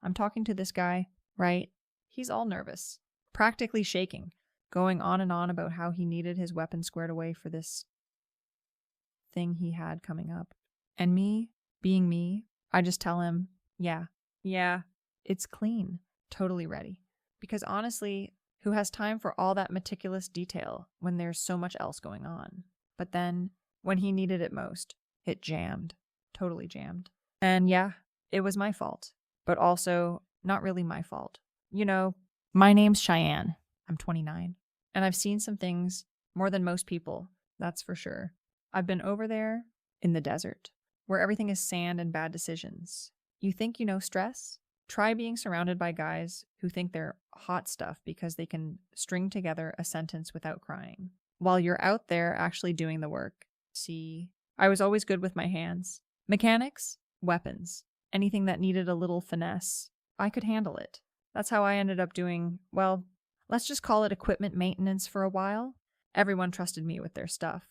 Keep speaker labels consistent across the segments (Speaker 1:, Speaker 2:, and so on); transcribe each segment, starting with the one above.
Speaker 1: I'm talking to this guy, right? He's all nervous, practically shaking, going on and on about how he needed his weapon squared away for this thing he had coming up. And me, being me, I just tell him, yeah, it's clean, totally ready. Because honestly, who has time for all that meticulous detail when there's so much else going on? But then, when he needed it most, it jammed. Totally jammed. And yeah, it was my fault. But also, not really my fault. You know, my name's Cheyenne. I'm 29. And I've seen some things more than most people, that's for sure. I've been over there in the desert, where everything is sand and bad decisions. You think you know stress? Try being surrounded by guys who think they're hot stuff because they can string together a sentence without crying, while you're out there actually doing the work. See, I was always good with my hands. Mechanics, weapons, anything that needed a little finesse, I could handle it. That's how I ended up doing, well, let's just call it equipment maintenance for a while. Everyone trusted me with their stuff,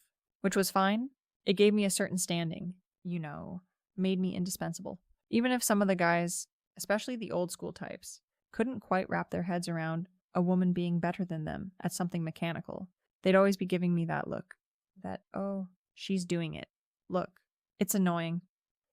Speaker 1: which was fine. It gave me a certain standing, made me indispensable. Even if some of the guys, especially the old school types, couldn't quite wrap their heads around a woman being better than them at something mechanical, they'd always be giving me that look. That, oh, she's doing it. Look, it's annoying.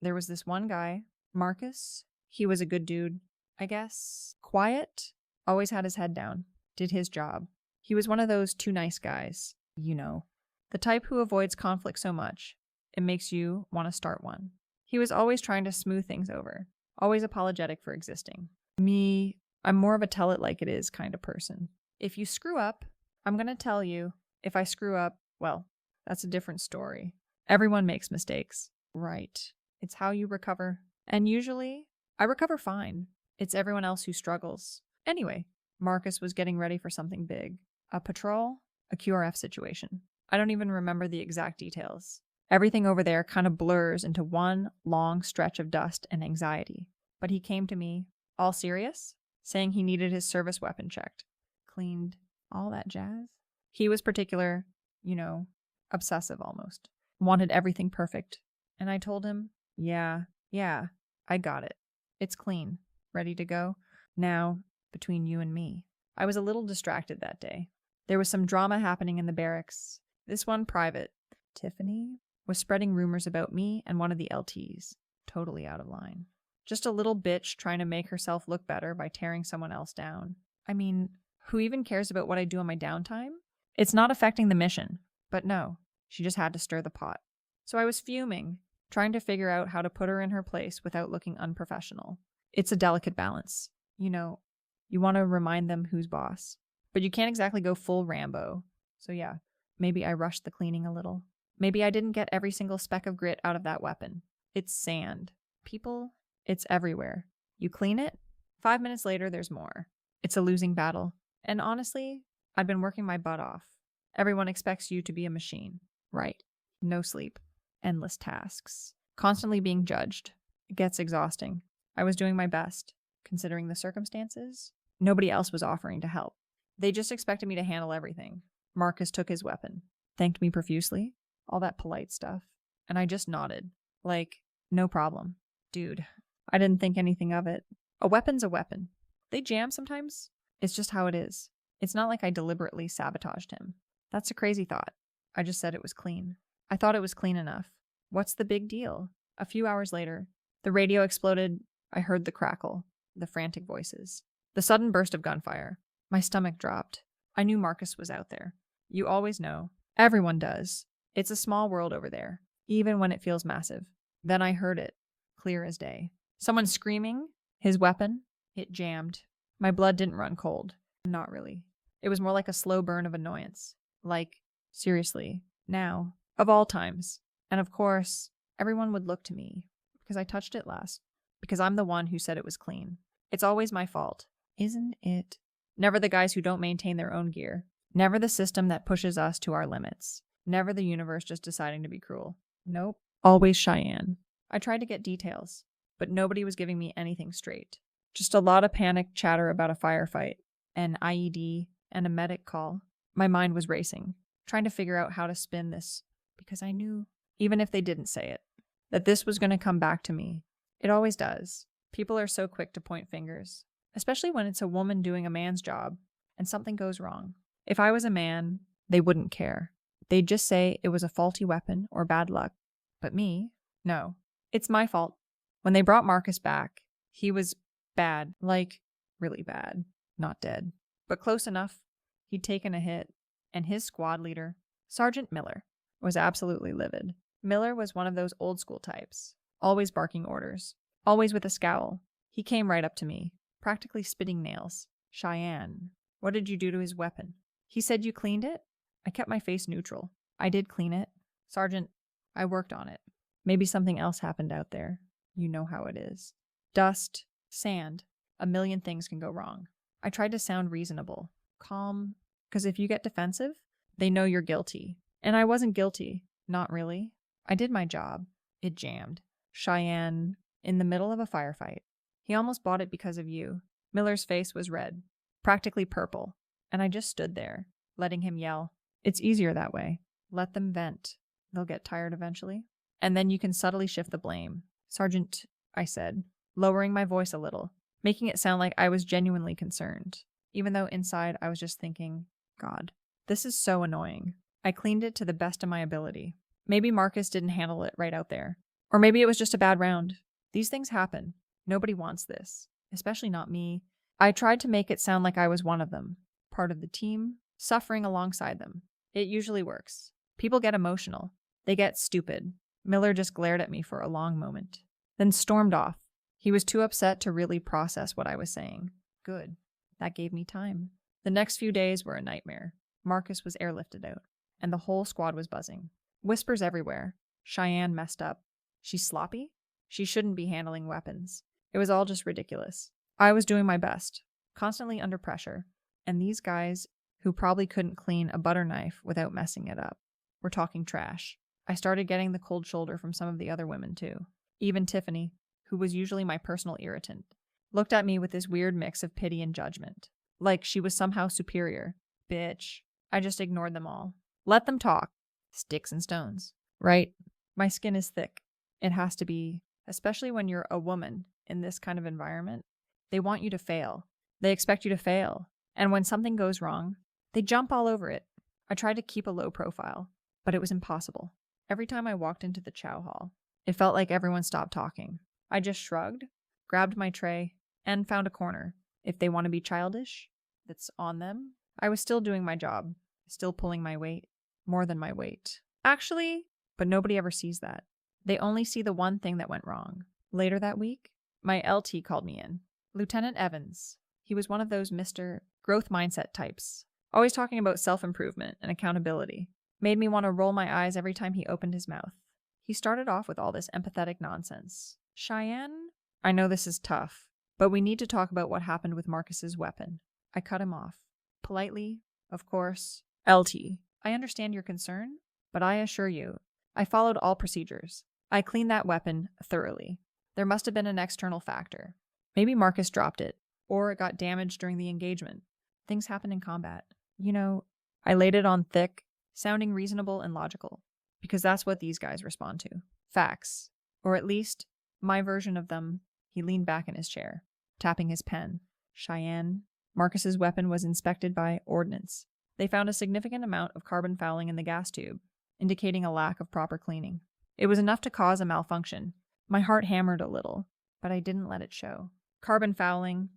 Speaker 1: There was this one guy, Marcus. He was a good dude, I guess. Quiet, always had his head down, did his job. He was one of those too nice guys, the type who avoids conflict so much, it makes you want to start one. He was always trying to smooth things over, always apologetic for existing. Me, I'm more of a tell it like it is kind of person. If you screw up, I'm going to tell you. If I screw up, well, that's a different story. Everyone makes mistakes. Right. It's how you recover. And usually, I recover fine. It's everyone else who struggles. Anyway, Marcus was getting ready for something big. A patrol, a QRF situation. I don't even remember the exact details. Everything over there kind of blurs into one long stretch of dust and anxiety. But he came to me, all serious, saying he needed his service weapon checked, cleaned, all that jazz. He was particular, obsessive almost. Wanted everything perfect. And I told him, yeah, I got it. It's clean, ready to go. Now, between you and me. I was a little distracted that day. There was some drama happening in the barracks. This one private, Tiffany, was spreading rumors about me and one of the LTs. Totally out of line. Just a little bitch trying to make herself look better by tearing someone else down. I mean, who even cares about what I do on my downtime? It's not affecting the mission. But no, she just had to stir the pot. So I was fuming, trying to figure out how to put her in her place without looking unprofessional. It's a delicate balance. You want to remind them who's boss. But you can't exactly go full Rambo. So yeah, maybe I rushed the cleaning a little. Maybe I didn't get every single speck of grit out of that weapon. It's sand. People, it's everywhere. You clean it, 5 minutes later there's more. It's a losing battle. And honestly, I'd been working my butt off. Everyone expects you to be a machine. Right. No sleep. Endless tasks. Constantly being judged. It gets exhausting. I was doing my best. Considering the circumstances, nobody else was offering to help. They just expected me to handle everything. Marcus took his weapon, thanked me profusely, all that polite stuff, and I just nodded, like, no problem. Dude, I didn't think anything of it. A weapon's a weapon. They jam sometimes. It's just how it is. It's not like I deliberately sabotaged him. That's a crazy thought. I just said it was clean. I thought it was clean enough. What's the big deal? A few hours later, the radio exploded. I heard the crackle, the frantic voices, the sudden burst of gunfire. My stomach dropped. I knew Marcus was out there. You always know. Everyone does. It's a small world over there, even when it feels massive. Then I heard it, clear as day. Someone screaming, his weapon. It jammed. My blood didn't run cold. Not really. It was more like a slow burn of annoyance. Like, seriously, now, of all times. And of course, everyone would look to me, because I touched it last. Because I'm the one who said it was clean. It's always my fault. Isn't it? Never the guys who don't maintain their own gear. Never the system that pushes us to our limits. Never the universe just deciding to be cruel. Nope. Always Cheyenne. I tried to get details, but nobody was giving me anything straight. Just a lot of panic chatter about a firefight, an IED, and a medic call. My mind was racing, trying to figure out how to spin this, because I knew, even if they didn't say it, that this was going to come back to me. It always does. People are so quick to point fingers, especially when it's a woman doing a man's job and something goes wrong. If I was a man, they wouldn't care. They'd just say it was a faulty weapon or bad luck. But me? No. It's my fault. When they brought Marcus back, he was bad, like really bad, not dead, but close enough. He'd taken a hit, and his squad leader, Sergeant Miller, was absolutely livid. Miller was one of those old school types, always barking orders, always with a scowl. He came right up to me, practically spitting nails. Cheyenne, what did you do to his weapon? He said you cleaned it? I kept my face neutral. I did clean it. Sergeant, I worked on it. Maybe something else happened out there. You know how it is. Dust, sand, a million things can go wrong. I tried to sound reasonable, calm, because if you get defensive, they know you're guilty. And I wasn't guilty. Not really. I did my job. It jammed. Cheyenne, in the middle of a firefight. He almost bought it because of you. Miller's face was red, practically purple, and I just stood there, letting him yell. It's easier that way. Let them vent. They'll get tired eventually. And then you can subtly shift the blame. Sergeant, I said, lowering my voice a little, making it sound like I was genuinely concerned, even though inside I was just thinking, God, this is so annoying. I cleaned it to the best of my ability. Maybe Marcus didn't handle it right out there. Or maybe it was just a bad round. These things happen. Nobody wants this, especially not me. I tried to make it sound like I was one of them, part of the team, suffering alongside them. It usually works. People get emotional. They get stupid. Miller just glared at me for a long moment, then stormed off. He was too upset to really process what I was saying. Good. That gave me time. The next few days were a nightmare. Marcus was airlifted out, and the whole squad was buzzing. Whispers everywhere. Cheyenne messed up. She's sloppy? She shouldn't be handling weapons. It was all just ridiculous. I was doing my best, constantly under pressure, and these guys, who probably couldn't clean a butter knife without messing it up, were talking trash. I started getting the cold shoulder from some of the other women, too. Even Tiffany, who was usually my personal irritant, looked at me with this weird mix of pity and judgment, like she was somehow superior. Bitch. I just ignored them all. Let them talk. Sticks and stones. Right? My skin is thick. It has to be, especially when you're a woman in this kind of environment. They want you to fail. They expect you to fail. And when something goes wrong, they jump all over it. I tried to keep a low profile, but it was impossible. Every time I walked into the chow hall, it felt like everyone stopped talking. I just shrugged, grabbed my tray, and found a corner. If they want to be childish, that's on them. I was still doing my job, still pulling my weight, more than my weight. Actually, but nobody ever sees that. They only see the one thing that went wrong. Later that week, my LT called me in. Lieutenant Evans. He was one of those Mr. Growth Mindset types, always talking about self-improvement and accountability. Made me want to roll my eyes every time he opened his mouth. He started off with all this empathetic nonsense. Cheyenne? I know this is tough, but we need to talk about what happened with Marcus's weapon. I cut him off. Politely, of course. LT, I understand your concern, but I assure you, I followed all procedures. I cleaned that weapon thoroughly. There must have been an external factor. Maybe Marcus dropped it, or it got damaged during the engagement. Things happen in combat. You know, I laid it on thick, sounding reasonable and logical, because that's what these guys respond to. Facts. Or at least, my version of them. He leaned back in his chair, tapping his pen. Cheyenne. Marcus's weapon was inspected by ordnance. They found a significant amount of carbon fouling in the gas tube, indicating a lack of proper cleaning. It was enough to cause a malfunction. My heart hammered a little, but I didn't let it show. Carbon fouling.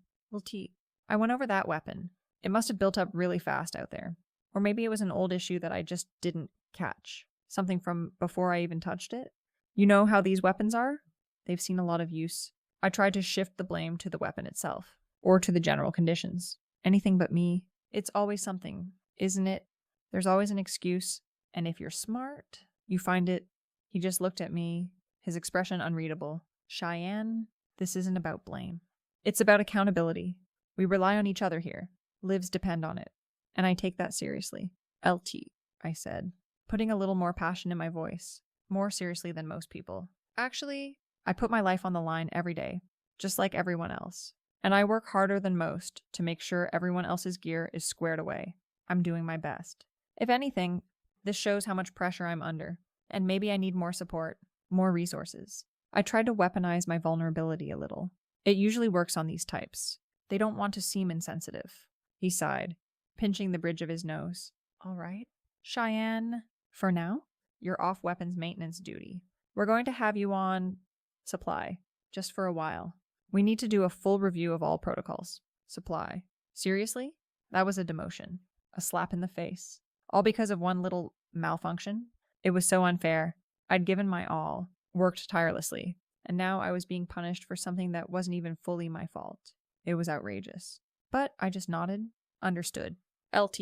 Speaker 1: I went over that weapon. It must have built up really fast out there. Or maybe it was an old issue that I just didn't catch. Something from before I even touched it. You know how these weapons are? They've seen a lot of use. I tried to shift the blame to the weapon itself, or to the general conditions. Anything but me. It's always something, isn't it? There's always an excuse, and if you're smart, you find it. He just looked at me, his expression unreadable. Cheyenne, this isn't about blame. It's about accountability. We rely on each other here. Lives depend on it. And I take that seriously. LT, I said, putting a little more passion in my voice, more seriously than most people. Actually, I put my life on the line every day, just like everyone else. And I work harder than most to make sure everyone else's gear is squared away. I'm doing my best. If anything, this shows how much pressure I'm under, and maybe I need more support, more resources. I tried to weaponize my vulnerability a little. It usually works on these types. They don't want to seem insensitive. He sighed, pinching the bridge of his nose. All right, Cheyenne, for now, you're off weapons maintenance duty. We're going to have you on supply, just for a while. We need to do a full review of all protocols. Supply. Seriously? That was a demotion. A slap in the face. All because of one little malfunction? It was so unfair. I'd given my all, worked tirelessly, and now I was being punished for something that wasn't even fully my fault. It was outrageous. But I just nodded, understood. LT,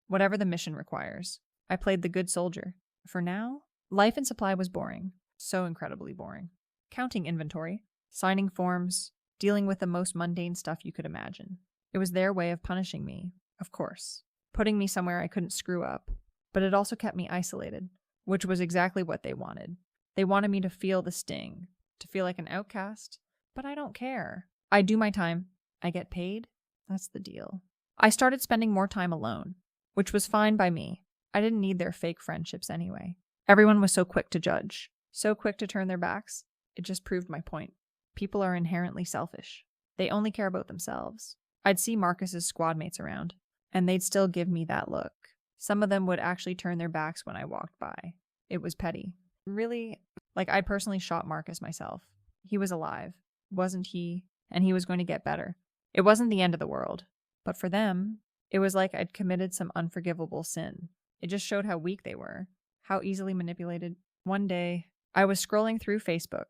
Speaker 1: whatever the mission requires. I played the good soldier. For now, life in supply was boring. So incredibly boring. Counting inventory, signing forms, dealing with the most mundane stuff you could imagine. It was their way of punishing me, of course, putting me somewhere I couldn't screw up. But it also kept me isolated, which was exactly what they wanted. They wanted me to feel the sting, to feel like an outcast. But I don't care. I do my time. I get paid. That's the deal. I started spending more time alone, which was fine by me. I didn't need their fake friendships anyway. Everyone was so quick to judge, so quick to turn their backs. It just proved my point. People are inherently selfish. They only care about themselves. I'd see Marcus's squad mates around, and they'd still give me that look. Some of them would actually turn their backs when I walked by. It was petty. Really, I'd personally shot Marcus myself. He was alive, wasn't he? And he was going to get better. It wasn't the end of the world. But for them, it was like I'd committed some unforgivable sin. It just showed how weak they were, how easily manipulated. One day, I was scrolling through Facebook,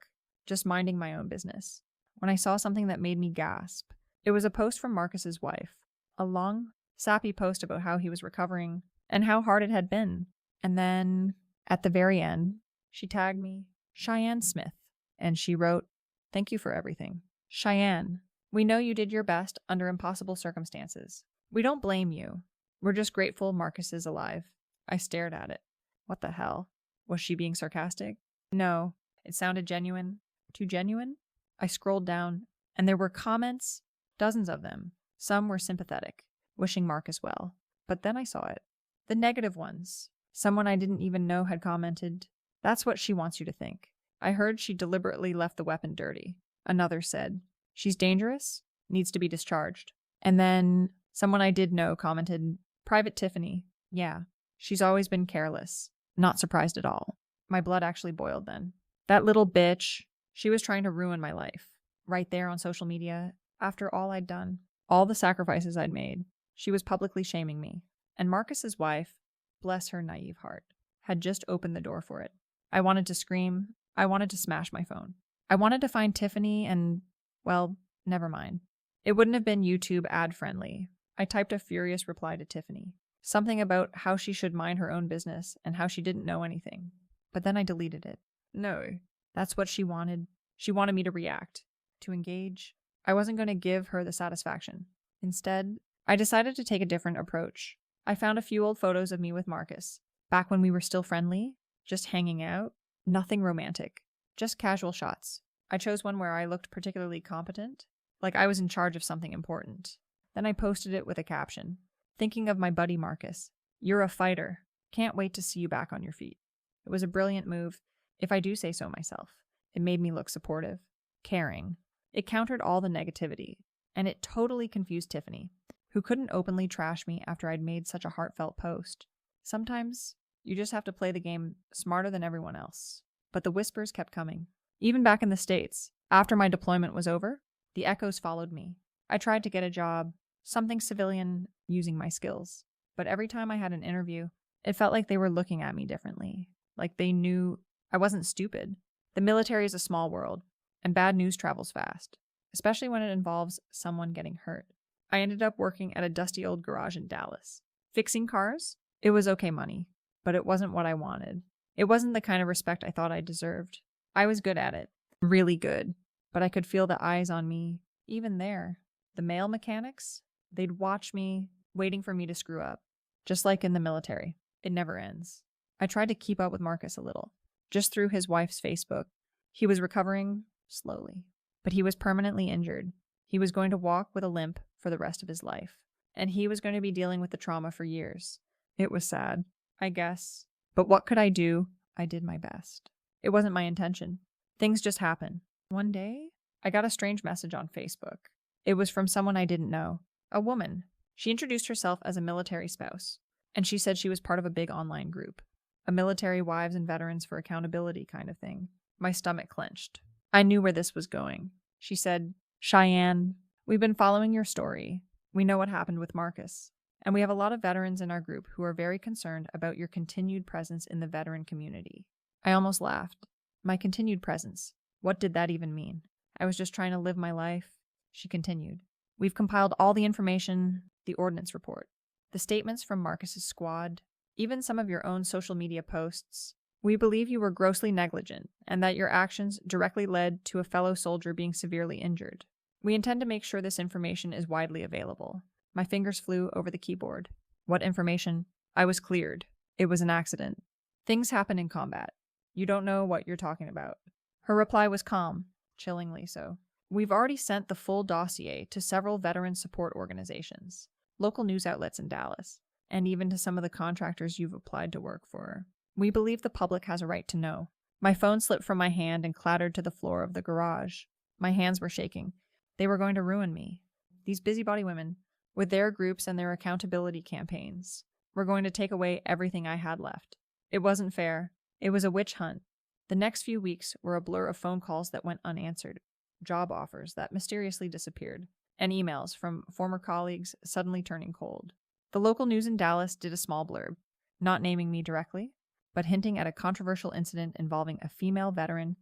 Speaker 1: just minding my own business, when I saw something that made me gasp. It was a post from Marcus's wife, a long, sappy post about how he was recovering and how hard it had been. And then, at the very end, she tagged me, Cheyenne Smith, and she wrote, "Thank you for everything. Cheyenne, we know you did your best under impossible circumstances. We don't blame you. We're just grateful Marcus is alive." I stared at it. What the hell? Was she being sarcastic? No, it sounded genuine. Too genuine? I scrolled down, and there were comments, dozens of them. Some were sympathetic, wishing Marcus well. But then I saw it. The negative ones. Someone I didn't even know had commented, "That's what she wants you to think. I heard she deliberately left the weapon dirty." Another said, "She's dangerous, needs to be discharged." And then someone I did know commented, "Private Tiffany, yeah, she's always been careless." Not surprised at all. My blood actually boiled then. That little bitch, she was trying to ruin my life. Right there on social media, after all I'd done, all the sacrifices I'd made, she was publicly shaming me. And Marcus's wife, bless her naive heart, had just opened the door for it. I wanted to scream. I wanted to smash my phone. I wanted to find Tiffany and, well, never mind. It wouldn't have been YouTube ad-friendly. I typed a furious reply to Tiffany. Something about how she should mind her own business and how she didn't know anything. But then I deleted it. No, that's what she wanted. She wanted me to react, to engage. I wasn't going to give her the satisfaction. Instead, I decided to take a different approach. I found a few old photos of me with Marcus, back when we were still friendly, just hanging out. Nothing romantic, just casual shots. I chose one where I looked particularly competent, like I was in charge of something important. Then I posted it with a caption. Thinking of my buddy Marcus. You're a fighter. Can't wait to see you back on your feet. It was a brilliant move, if I do say so myself. It made me look supportive, caring. It countered all the negativity, and it totally confused Tiffany, who couldn't openly trash me after I'd made such a heartfelt post. Sometimes, you just have to play the game smarter than everyone else. But the whispers kept coming. Even back in the States, after my deployment was over, the echoes followed me. I tried to get a job, something civilian, using my skills. But every time I had an interview, it felt like they were looking at me differently. Like they knew I wasn't stupid. The military is a small world, and bad news travels fast, especially when it involves someone getting hurt. I ended up working at a dusty old garage in Dallas. Fixing cars? It was okay money, but it wasn't what I wanted. It wasn't the kind of respect I thought I deserved. I was good at it. Really good. But I could feel the eyes on me, even there. The male mechanics? They'd watch me, waiting for me to screw up. Just like in the military. It never ends. I tried to keep up with Marcus a little, just through his wife's Facebook. He was recovering slowly, but he was permanently injured. He was going to walk with a limp for the rest of his life, and he was going to be dealing with the trauma for years. It was sad, I guess. But what could I do? I did my best. It wasn't my intention. Things just happen. One day, I got a strange message on Facebook. It was from someone I didn't know, a woman. She introduced herself as a military spouse, and she said she was part of a big online group, a military wives and veterans for accountability kind of thing. My stomach clenched. I knew where this was going. She said, "Cheyenne, we've been following your story. We know what happened with Marcus, and we have a lot of veterans in our group who are very concerned about your continued presence in the veteran community." I almost laughed. My continued presence. What did that even mean? I was just trying to live my life. She continued, "We've compiled all the information, the ordnance report, the statements from Marcus's squad, even some of your own social media posts. We believe you were grossly negligent and that your actions directly led to a fellow soldier being severely injured. We intend to make sure this information is widely available." My fingers flew over the keyboard. What information? I was cleared. It was an accident. Things happen in combat. You don't know what you're talking about. Her reply was calm, chillingly so. "We've already sent the full dossier to several veteran support organizations, local news outlets in Dallas, and even to some of the contractors you've applied to work for. We believe the public has a right to know." My phone slipped from my hand and clattered to the floor of the garage. My hands were shaking. They were going to ruin me. These busybody women, with their groups and their accountability campaigns, were going to take away everything I had left. It wasn't fair. It was a witch hunt. The next few weeks were a blur of phone calls that went unanswered, job offers that mysteriously disappeared, and emails from former colleagues suddenly turning cold. The local news in Dallas did a small blurb, not naming me directly, but hinting at a controversial incident involving a female veteran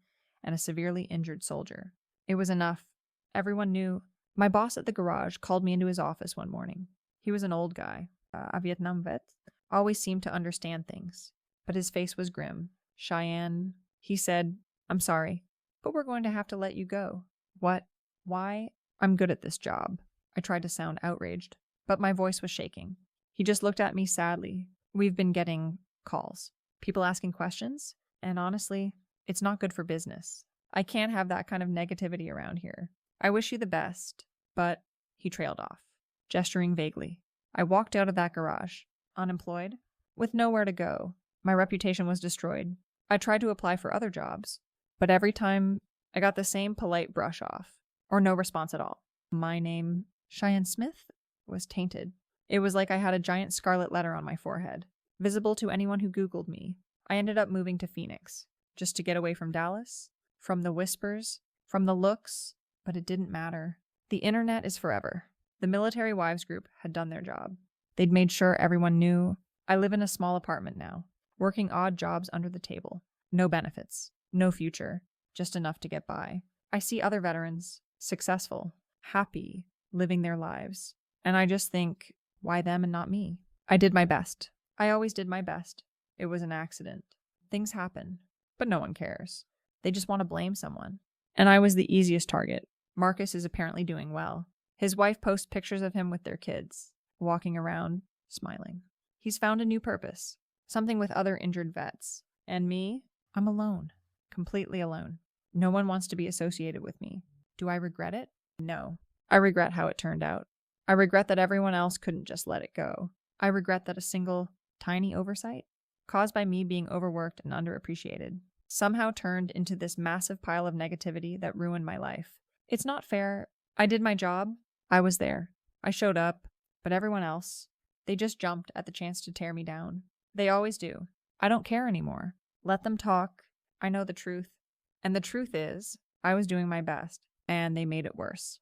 Speaker 1: and a severely injured soldier. It was enough. Everyone knew. My boss at the garage called me into his office one morning. He was an old guy, a Vietnam vet, always seemed to understand things, but his face was grim. "Cheyenne," he said, "I'm sorry, but we're going to have to let you go." "What? Why?" "I'm good at this job." I tried to sound outraged, but my voice was shaking. He just looked at me sadly. "We've been getting calls, people asking questions, and honestly, it's not good for business. I can't have that kind of negativity around here. I wish you the best, but..." He trailed off, gesturing vaguely. I walked out of that garage, unemployed, with nowhere to go. My reputation was destroyed. I tried to apply for other jobs, but every time I got the same polite brush off, or no response at all. My name, Cheyenne Smith, was tainted. It was like I had a giant scarlet letter on my forehead, visible to anyone who Googled me. I ended up moving to Phoenix, just to get away from Dallas, from the whispers, from the looks, but it didn't matter. The internet is forever. The military wives group had done their job. They'd made sure everyone knew. I live in a small apartment now, working odd jobs under the table. No benefits, no future, just enough to get by. I see other veterans, successful, happy, living their lives. And I just think, why them and not me? I did my best. I always did my best. It was an accident. Things happen, but no one cares. They just want to blame someone. And I was the easiest target. Marcus is apparently doing well. His wife posts pictures of him with their kids, walking around, smiling. He's found a new purpose, something with other injured vets. And me, I'm alone, completely alone. No one wants to be associated with me. Do I regret it? No. I regret how it turned out. I regret that everyone else couldn't just let it go. I regret that a single, tiny oversight, caused by me being overworked and underappreciated, somehow turned into this massive pile of negativity that ruined my life. It's not fair. I did my job. I was there. I showed up. But everyone else, they just jumped at the chance to tear me down. They always do. I don't care anymore. Let them talk. I know the truth. And the truth is, I was doing my best, and they made it worse.